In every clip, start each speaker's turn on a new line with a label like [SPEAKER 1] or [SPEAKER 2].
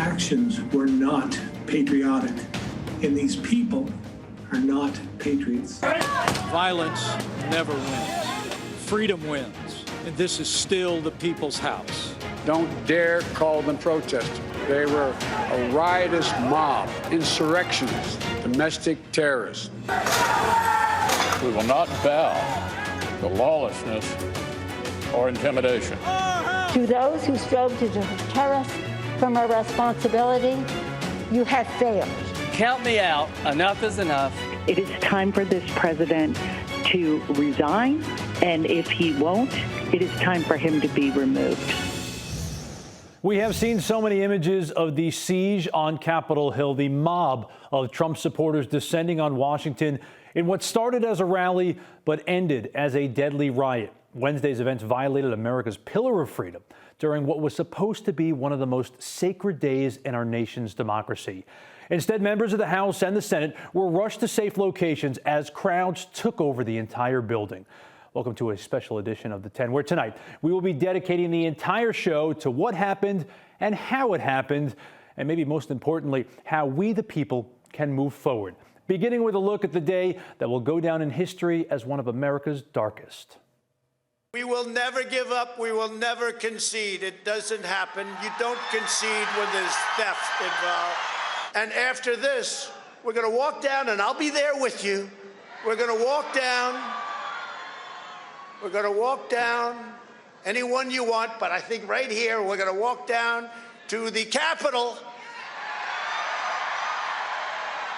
[SPEAKER 1] actions were not patriotic, and these people are not patriots.
[SPEAKER 2] Violence never wins. Freedom wins. And this is still the people's house.
[SPEAKER 3] Don't dare call them protesters. They were a riotous mob, insurrectionists, domestic terrorists.
[SPEAKER 4] We will not bow to lawlessness or intimidation.
[SPEAKER 5] To those who strove to deter us from our responsibility, you have failed.
[SPEAKER 6] Count me out. Enough is enough.
[SPEAKER 7] It is time for this president to resign, and if he won't, it is time for him to be removed.
[SPEAKER 8] We have seen so many images of the siege on Capitol Hill, the mob of Trump supporters descending on Washington in what started as a rally but ended as a deadly riot. Wednesday's events violated America's pillar of freedom during what was supposed to be one of the most sacred days in our nation's democracy. Instead, members of the House and the Senate were rushed to safe locations as crowds took over the entire building. Welcome to a special edition of The 10, where tonight we will be dedicating the entire show to what happened and how it happened, and maybe most importantly, how we the people can move forward. Beginning with a look at the day that will go down in history as one of America's darkest.
[SPEAKER 9] We will never give up. We will never concede. It doesn't happen. You don't concede when there's theft involved. And after this, we're going to walk down, and I'll be there with you. We're going to walk down. We're going to walk down anyone you want, but I think right here we're going to walk down to the Capitol,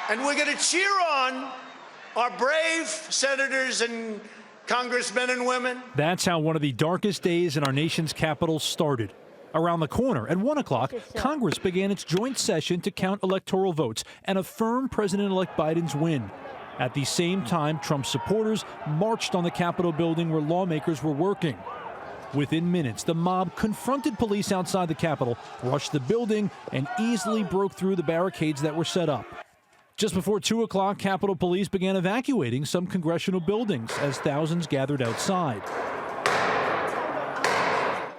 [SPEAKER 9] and we're going to cheer on our brave senators and congressmen and women.
[SPEAKER 2] That's how one of the darkest days in our nation's capital started. Around the corner at 1 o'clock, Congress began its joint session to count electoral votes and affirm President-elect Biden's win. At the same time, Trump supporters marched on the Capitol building where lawmakers were working. Within minutes, the mob confronted police outside the Capitol, rushed the building, and easily broke through the barricades that were set up. Just before 2 o'clock, Capitol Police began evacuating some congressional buildings as thousands gathered outside.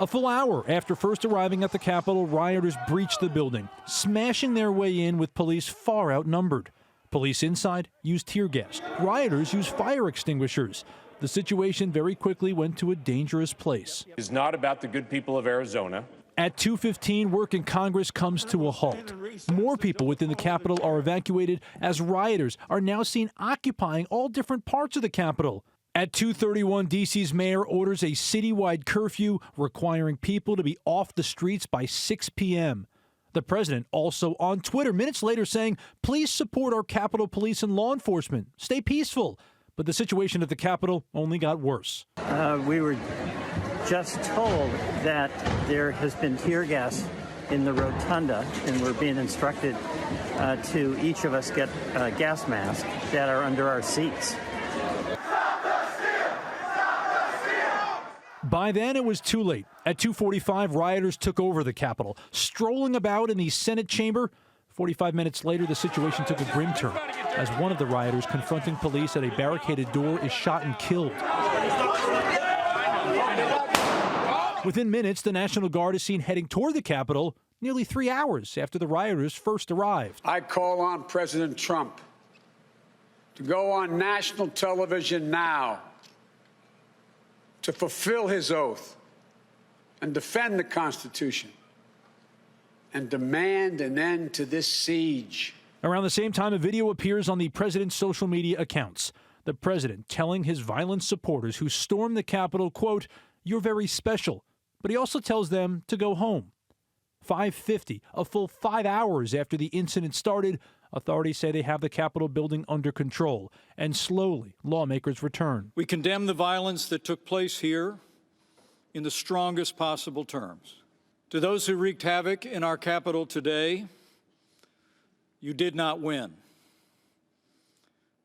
[SPEAKER 2] A full hour after first arriving at the Capitol, rioters breached the building, smashing their way in with police far outnumbered. Police inside used tear gas. Rioters used fire extinguishers. The situation very quickly went to a dangerous place.
[SPEAKER 10] It's not about the good people of Arizona.
[SPEAKER 2] At 2:15, work in Congress comes to a halt. More people within the Capitol are evacuated as rioters are now seen occupying all different parts of the Capitol. At 2:31, D.C.'s mayor orders a citywide curfew requiring people to be off the streets by 6 p.m. The president also on Twitter minutes later saying, please support our Capitol Police and law enforcement. Stay peaceful. But the situation at the Capitol only got worse.
[SPEAKER 11] We were just told that there has been tear gas in the rotunda, and we're being instructed to each of us get gas masks that are under our seats.
[SPEAKER 2] By then, it was too late. At 2:45, rioters took over the Capitol, strolling about in the Senate chamber. 45 minutes later, the situation took a grim turn as one of the rioters confronting police at a barricaded door is shot and killed. Within minutes, the National Guard is seen heading toward the Capitol nearly 3 hours after the rioters first arrived.
[SPEAKER 3] I call on President Trump to go on national television now to fulfill his oath and defend the Constitution and demand an end to this siege.
[SPEAKER 2] Around the same time, a video appears on the president's social media accounts. The president telling his violent supporters who stormed the Capitol, quote, "You're very special." But he also tells them to go home. 5:50, a full 5 hours after the incident started, authorities say they have the Capitol building under control, and slowly lawmakers return.
[SPEAKER 12] We condemn the violence that took place here in the strongest possible terms. To those who wreaked havoc in our Capitol today, you did not win.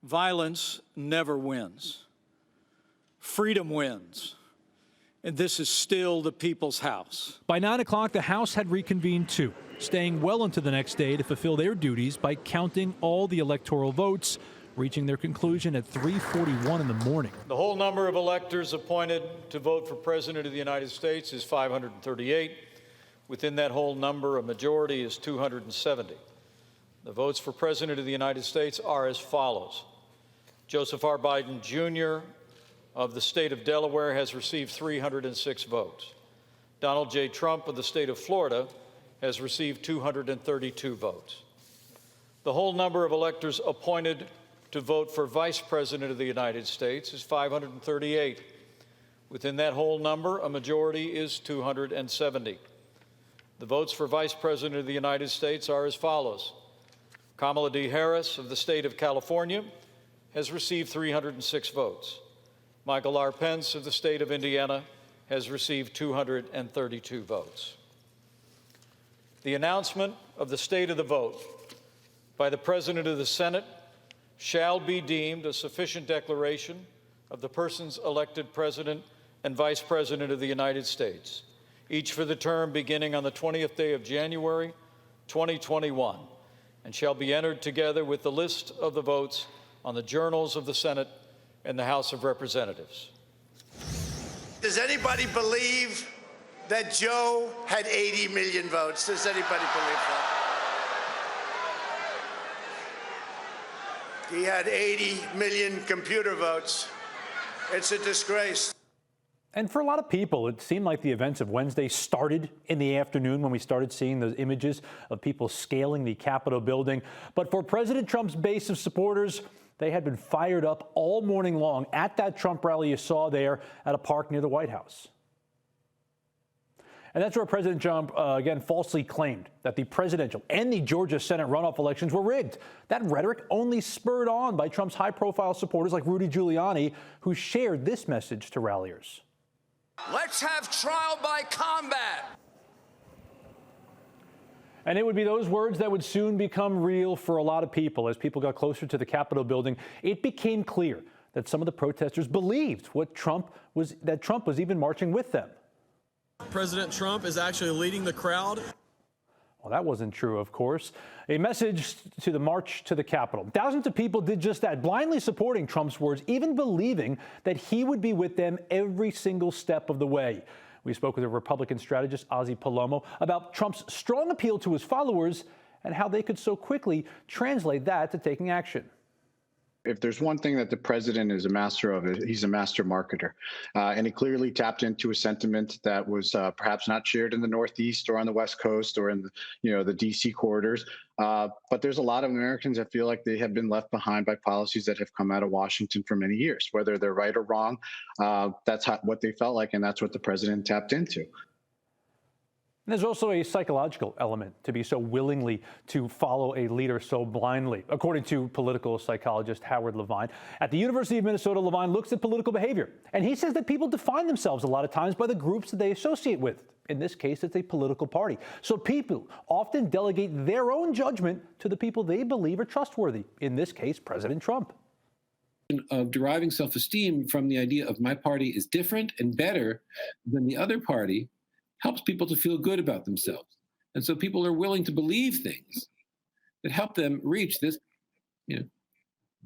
[SPEAKER 12] Violence never wins. Freedom wins. And this is still the people's house.
[SPEAKER 2] By 9 o'clock, the House had reconvened too, staying well into the next day to fulfill their duties by counting all the electoral votes, reaching their conclusion at 3:41 in the morning.
[SPEAKER 12] The whole number of electors appointed to vote for President of the United States is 538. Within that whole number, a majority is 270. The votes for President of the United States are as follows. Joseph R. Biden, Jr. of the state of Delaware has received 306 votes. Donald J. Trump of the state of Florida has received 232 votes. The whole number of electors appointed to vote for Vice President of the United States is 538. Within that whole number, a majority is 270. The votes for Vice President of the United States are as follows. Kamala D. Harris of the state of California has received 306 votes. Michael R. Pence of the state of Indiana has received 232 votes. The announcement of the state of the vote by the President of the Senate shall be deemed a sufficient declaration of the persons elected President and Vice President of the United States, each for the term beginning on the 20th day of January, 2021, and shall be entered together with the list of the votes on the journals of the Senate and the House of Representatives.
[SPEAKER 9] Does anybody believe that Joe had 80 million votes? Does anybody believe that? He had 80 million computer votes. It's a disgrace.
[SPEAKER 8] And for a lot of people, it seemed like the events of Wednesday started in the afternoon when we started seeing those images of people scaling the Capitol building. But for President Trump's base of supporters, they had been fired up all morning long at that Trump rally you saw there at a park near the White House. And that's where President Trump, again, falsely claimed that the presidential and the Georgia Senate runoff elections were rigged. That rhetoric only spurred on by Trump's high-profile supporters like Rudy Giuliani, who shared this message to ralliers.
[SPEAKER 13] Let's have trial by combat.
[SPEAKER 8] And it would be those words that would soon become real for a lot of people. As people got closer to the Capitol building, it became clear that some of the protesters believed that Trump was even marching with them.
[SPEAKER 14] President Trump is actually leading the crowd.
[SPEAKER 8] Well, that wasn't true, of course. A message to the march to the Capitol. Thousands of people did just that, blindly supporting Trump's words, even believing that he would be with them every single step of the way. We spoke with a Republican strategist, Ozzy Palomo, about Trump's strong appeal to his followers and how they could so quickly translate that to taking action.
[SPEAKER 15] If there's one thing that the president is a master of, he's a master marketer. And he clearly tapped into a sentiment that was perhaps not shared in the Northeast or on the West Coast or in the D.C. corridors. But there's a lot of Americans that feel like they have been left behind by policies that have come out of Washington for many years, whether they're right or wrong. That's what they felt like, and that's what the president tapped into.
[SPEAKER 8] And there's also a psychological element to be so willingly to follow a leader so blindly. According to political psychologist Howard Levine, at the University of Minnesota, Levine looks at political behavior. And he says that people define themselves a lot of times by the groups that they associate with. In this case, it's a political party. So people often delegate their own judgment to the people they believe are trustworthy. In this case, President Trump.
[SPEAKER 16] Of deriving self-esteem from the idea of my party is different and better than the other party helps people to feel good about themselves. And so people are willing to believe things that help them reach this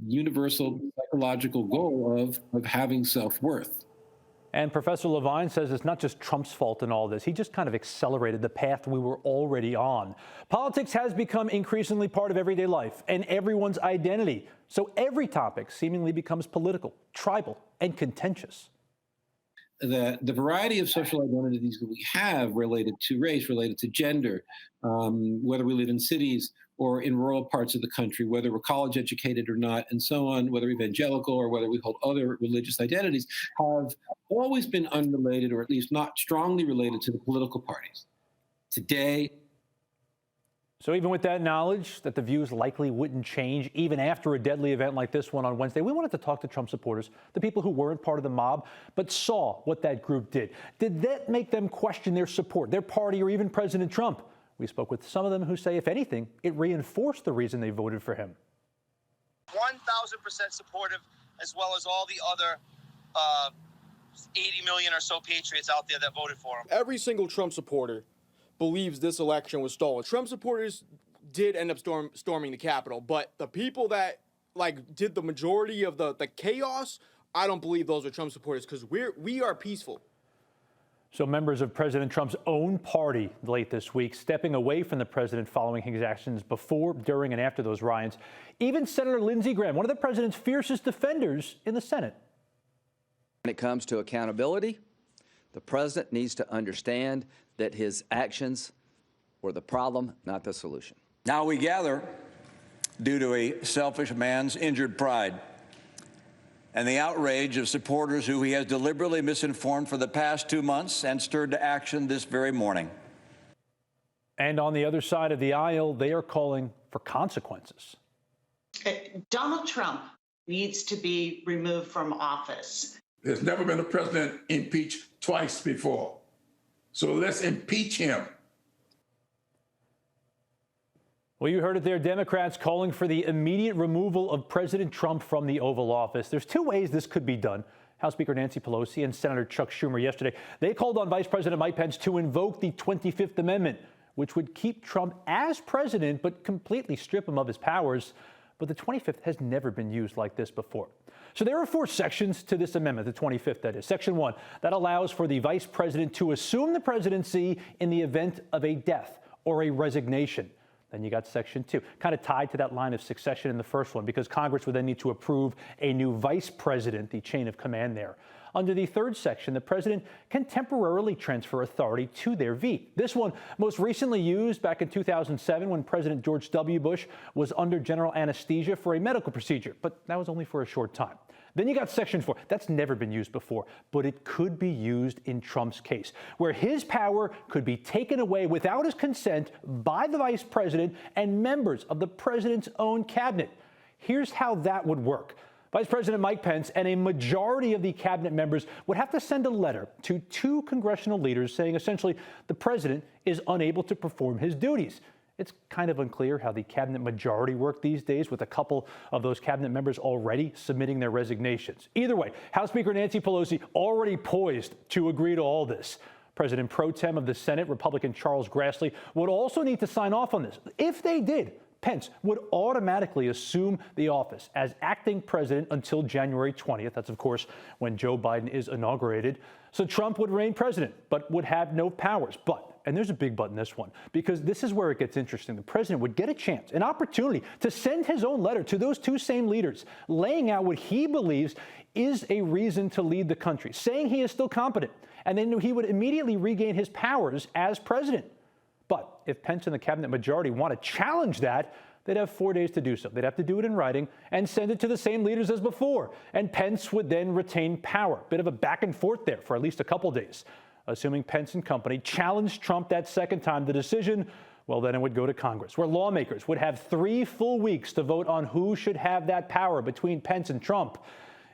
[SPEAKER 16] universal psychological goal of having self-worth.
[SPEAKER 8] And Professor Levine says it's not just Trump's fault in all this. He just kind of accelerated the path we were already on. Politics has become increasingly part of everyday life and everyone's identity. So every topic seemingly becomes political, tribal, and contentious.
[SPEAKER 16] The variety of social identities that we have related to race, related to gender, whether we live in cities or in rural parts of the country, whether we're college educated or not, and so on, whether evangelical or whether we hold other religious identities, have always been unrelated, or at least not strongly related, to the political parties. Today,
[SPEAKER 8] so even with that knowledge that the views likely wouldn't change even after a deadly event like this one on Wednesday, we wanted to talk to Trump supporters, the people who weren't part of the mob, but saw what that group did. Did that make them question their support, their party, or even President Trump? We spoke with some of them who say, if anything, it reinforced the reason they voted for him.
[SPEAKER 17] 1,000% supportive, as well as all the other 80 million or so patriots out there that voted for him.
[SPEAKER 18] Every single Trump supporter believes this election was stolen. Trump supporters did end up storming the Capitol, but the people that did the majority of the chaos, I don't believe those are Trump supporters, because we are peaceful.
[SPEAKER 8] So members of President Trump's own party late this week stepping away from the president following his actions before, during, and after those riots. Even Senator Lindsey Graham, one of the president's fiercest defenders in the Senate.
[SPEAKER 19] When it comes to accountability, the president needs to understand that his actions were the problem, not the solution.
[SPEAKER 20] Now we gather due to a selfish man's injured pride and the outrage of supporters who he has deliberately misinformed for the past 2 months and stirred to action this very morning.
[SPEAKER 8] And on the other side of the aisle, they are calling for consequences.
[SPEAKER 21] Donald Trump needs to be removed from office.
[SPEAKER 22] There's never been a president impeached twice before. So let's impeach him.
[SPEAKER 8] Well, you heard it there. Democrats calling for the immediate removal of President Trump from the Oval Office. There's two ways this could be done. House Speaker Nancy Pelosi and Senator Chuck Schumer yesterday, they called on Vice President Mike Pence to invoke the 25th Amendment, which would keep Trump as president but completely strip him of his powers. But the 25th has never been used like this before. So there are 4 sections to this amendment, the 25th, that is. Section 1, that allows for the vice president to assume the presidency in the event of a death or a resignation. Then you got Section 2, kind of tied to that line of succession in the first one, because Congress would then need to approve a new vice president, the chain of command there. Under the third section, the president can temporarily transfer authority to their VP. This one most recently used back in 2007 when President George W. Bush was under general anesthesia for a medical procedure, but that was only for a short time. Then you got Section 4. That's never been used before, but it could be used in Trump's case, where his power could be taken away without his consent by the vice president and members of the president's own cabinet. Here's how that would work. Vice President Mike Pence and a majority of the cabinet members would have to send a letter to 2 congressional leaders saying essentially the president is unable to perform his duties. It's kind of unclear how the cabinet majority work these days, with a couple of those cabinet members already submitting their resignations. Either way, House Speaker Nancy Pelosi already poised to agree to all this. President pro tem of the Senate, Republican Charles Grassley, would also need to sign off on this. If they did, Pence would automatically assume the office as acting president until January 20th. That's, of course, when Joe Biden is inaugurated. So Trump would remain president, but would have no powers. But, and there's a big but in this one, because this is where it gets interesting. The president would get a chance, an opportunity to send his own letter to those 2 same leaders, laying out what he believes is a reason to lead the country, saying he is still competent, and then he would immediately regain his powers as president. But if Pence and the cabinet majority want to challenge that, they'd have 4 days to do so. They'd have to do it in writing and send it to the same leaders as before. And Pence would then retain power. Bit of a back and forth there for at least a couple days. Assuming Pence and company challenged Trump that second time, the decision, well, then it would go to Congress, where lawmakers would have 3 full weeks to vote on who should have that power between Pence and Trump.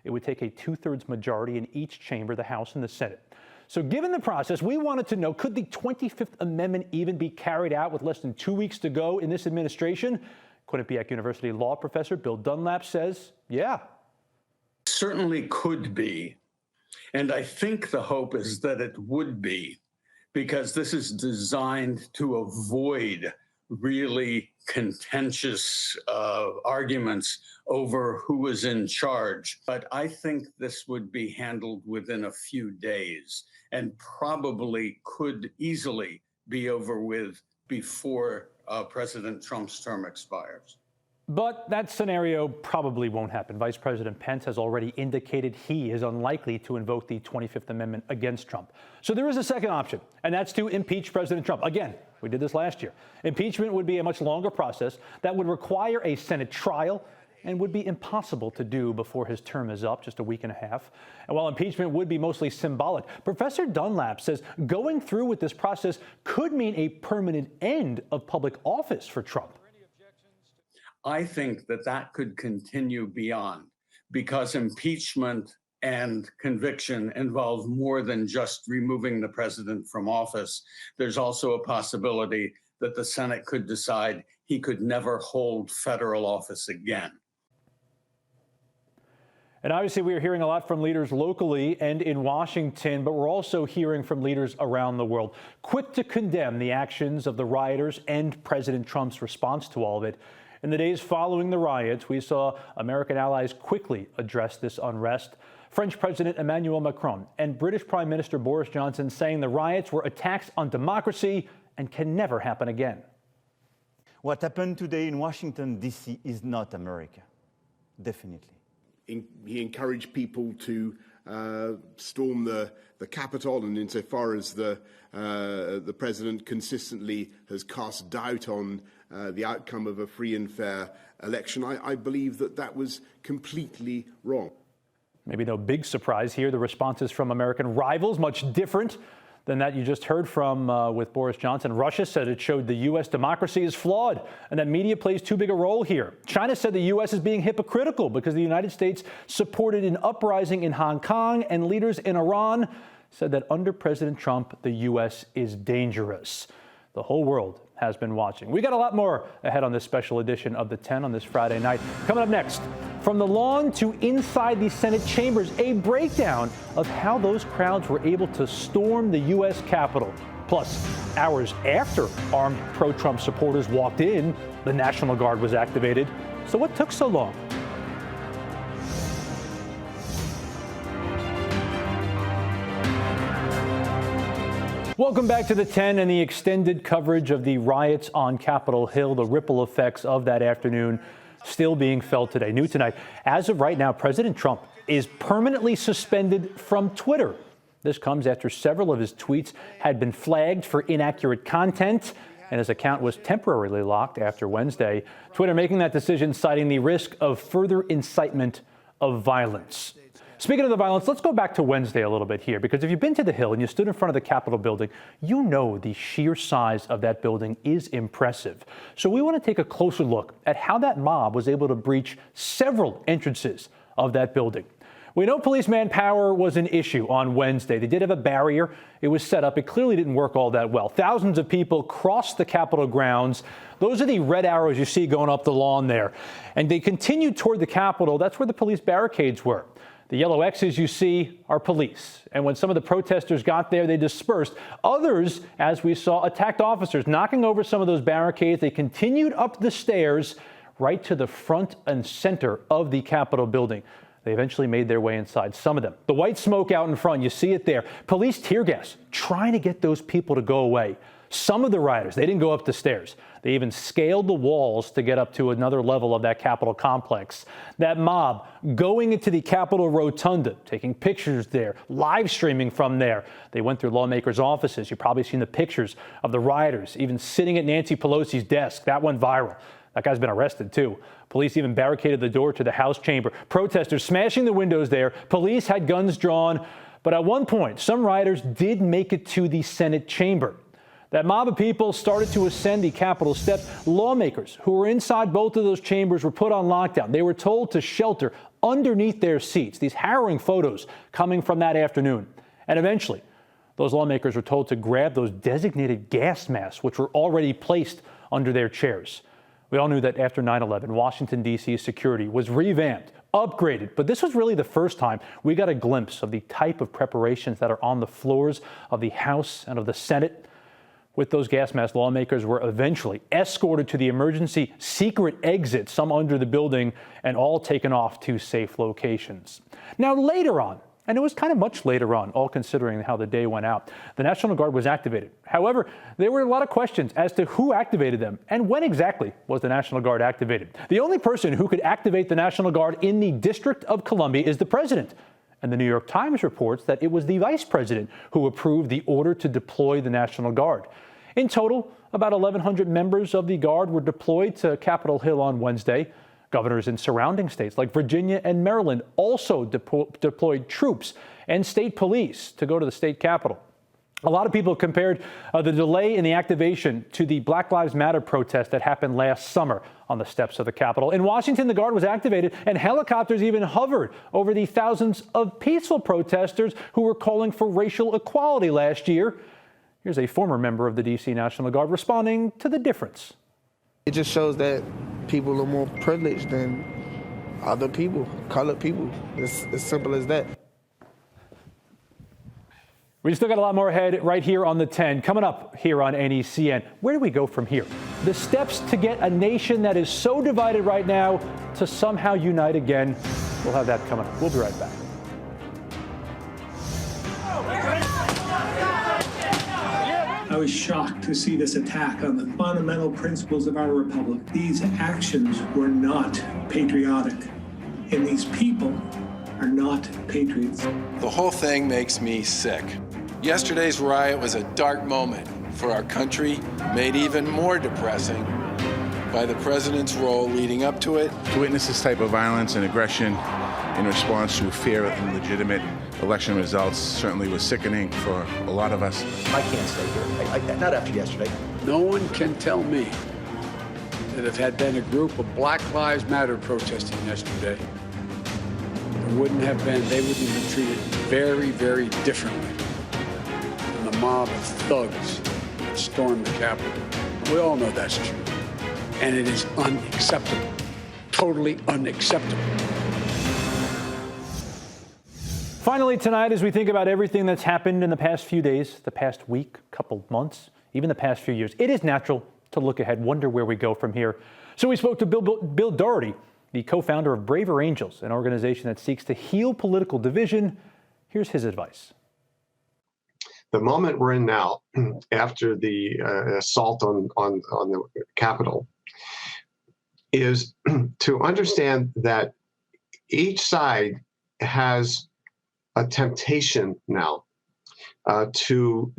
[SPEAKER 8] It would take a 2/3 majority in each chamber, the House and the Senate. So given the process, we wanted to know, could the 25th Amendment even be carried out with less than 2 weeks to go in this administration? Quinnipiac University law professor Bill Dunlap says, yeah.
[SPEAKER 23] Certainly could be. And I think the hope is that it would be, because this is designed to avoid really contentious arguments over who is in charge. But I think this would be handled within a few days and probably could easily be over with before President Trump's term expires.
[SPEAKER 8] But that scenario probably won't happen. Vice President Pence has already indicated he is unlikely to invoke the 25th Amendment against Trump. So there is a second option, and that's to impeach President Trump. Again, we did this last year. Impeachment would be a much longer process that would require a Senate trial and would be impossible to do before his term is up, just a week and a half. And while impeachment would be mostly symbolic, Professor Dunlap says going through with this process could mean a permanent end of public office for Trump.
[SPEAKER 23] I think that that could continue beyond, because impeachment and conviction involve more than just removing the president from office. There's also a possibility that the Senate could decide he could never hold federal office again.
[SPEAKER 8] And obviously, we are hearing a lot from leaders locally and in Washington, but we're also hearing from leaders around the world, quick to condemn the actions of the rioters and President Trump's response to all of it. In the days following the riots, we saw American allies quickly address this unrest. French President Emmanuel Macron and British Prime Minister Boris Johnson saying the riots were attacks on democracy and can never happen again.
[SPEAKER 1] What happened today in Washington, D.C. is not America, definitely.
[SPEAKER 4] He encouraged people to storm the Capitol, and insofar as the president consistently has cast doubt on the outcome of a free and fair election, I believe that was completely wrong.
[SPEAKER 8] Maybe no big surprise here. The responses from American rivals, much different than that you just heard from with Boris Johnson. Russia said it showed the U.S. democracy is flawed and that media plays too big a role here. China said the U.S. is being hypocritical because the United States supported an uprising in Hong Kong, and leaders in Iran said that under President Trump, the U.S. is dangerous. The whole world has been watching. We got a lot more ahead on this special edition of The 10 on this Friday night. Coming up next, from the lawn to inside the Senate chambers, a breakdown of how those crowds were able to storm the U.S. Capitol. Plus, hours after armed pro-Trump supporters walked in, the National Guard was activated. So what took so long? Welcome back to The 10 and the extended coverage of the riots on Capitol Hill. The ripple effects of that afternoon still being felt today. New tonight, as of right now, President Trump is permanently suspended from Twitter. This comes after several of his tweets had been flagged for inaccurate content, and his account was temporarily locked after Wednesday. Twitter making that decision, citing the risk of further incitement of violence. Speaking of the violence, let's go back to Wednesday a little bit here, because if you've been to the Hill and you stood in front of the Capitol building, you know the sheer size of that building is impressive. So we want to take a closer look at how that mob was able to breach several entrances of that building. We know police manpower was an issue on Wednesday. They did have a barrier. It was set up. It clearly didn't work all that well. Thousands of people crossed the Capitol grounds. Those are the red arrows you see going up the lawn there. And they continued toward the Capitol. That's where the police barricades were. The yellow X's you see are police. And when some of the protesters got there, they dispersed. Others, as we saw, attacked officers, knocking over some of those barricades. They continued up the stairs right to the front and center of the Capitol building. They eventually made their way inside, some of them. The white smoke out in front, you see it there. Police tear gas, trying to get those people to go away. Some of the rioters, they didn't go up the stairs. They even scaled the walls to get up to another level of that Capitol complex. That mob going into the Capitol Rotunda, taking pictures there, live streaming from there. They went through lawmakers' offices. You've probably seen the pictures of the rioters even sitting at Nancy Pelosi's desk. That went viral. That guy's been arrested, too. Police even barricaded the door to the House chamber. Protesters smashing the windows there. Police had guns drawn. But at one point, some rioters did make it to the Senate chamber. That mob of people started to ascend the Capitol steps. Lawmakers who were inside both of those chambers were put on lockdown. They were told to shelter underneath their seats. These harrowing photos coming from that afternoon. And eventually, those lawmakers were told to grab those designated gas masks, which were already placed under their chairs. We all knew that after 9/11, Washington, D.C. security was revamped, upgraded. But this was really the first time we got a glimpse of the type of preparations that are on the floors of the House and of the Senate. With those gas mask, lawmakers were eventually escorted to the emergency secret exit, some under the building, and all taken off to safe locations. Now, later on, and it was kind of much later on, all considering how the day went out, the National Guard was activated. However, there were a lot of questions as to who activated them and when exactly was the National Guard activated. The only person who could activate the National Guard in the District of Columbia is the president. And the New York Times reports that it was the vice president who approved the order to deploy the National Guard. In total, about 1,100 members of the Guard were deployed to Capitol Hill on Wednesday. Governors in surrounding states like Virginia and Maryland also deployed troops and state police to go to the state capitol. A lot of people compared the delay in the activation to the Black Lives Matter protest that happened last summer on the steps of the Capitol. In Washington, the Guard was activated and helicopters even hovered over the thousands of peaceful protesters who were calling for racial equality last year. Here's a former member of the D.C. National Guard responding to the difference.
[SPEAKER 5] It just shows that people are more privileged than other people, colored people. It's as simple as that.
[SPEAKER 8] We still got a lot more ahead right here on the 10. Coming up here on NECN, where do we go from here? The steps to get a nation that is so divided right now to somehow unite again. We'll have that coming up. We'll be right back.
[SPEAKER 6] I was shocked to see this attack on the fundamental principles of our republic. These actions were not patriotic, and these people are not patriots.
[SPEAKER 7] The whole thing makes me sick. Yesterday's riot was a dark moment for our country, made even more depressing by the president's role leading up to it.
[SPEAKER 10] To witness this type of violence and aggression in response to fear and legitimate election results certainly was sickening for a lot of us.
[SPEAKER 24] I can't stay here, not after yesterday.
[SPEAKER 3] No one can tell me that if had been a group of Black Lives Matter protesting yesterday, there wouldn't have been, they would have been treated very, very differently than the mob of thugs that stormed the Capitol. We all know that's true. And it is unacceptable, totally unacceptable.
[SPEAKER 8] Finally tonight, as we think about everything that's happened in the past few days, the past week, couple months, even the past few years, it is natural to look ahead, wonder where we go from here. So we spoke to Bill Doherty, the co-founder of Braver Angels, an organization that seeks to heal political division. Here's his advice.
[SPEAKER 25] The moment we're in now, after the assault on the Capitol, is to understand that each side has a temptation now to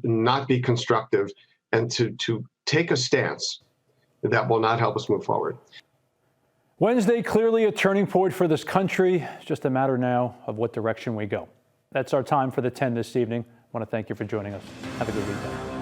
[SPEAKER 25] not be constructive and to take a stance that will not help us move forward.
[SPEAKER 8] Wednesday, clearly a turning point for this country. It's just a matter now of what direction we go. That's our time for the 10 this evening. I want to thank you for joining us. Have a good weekend.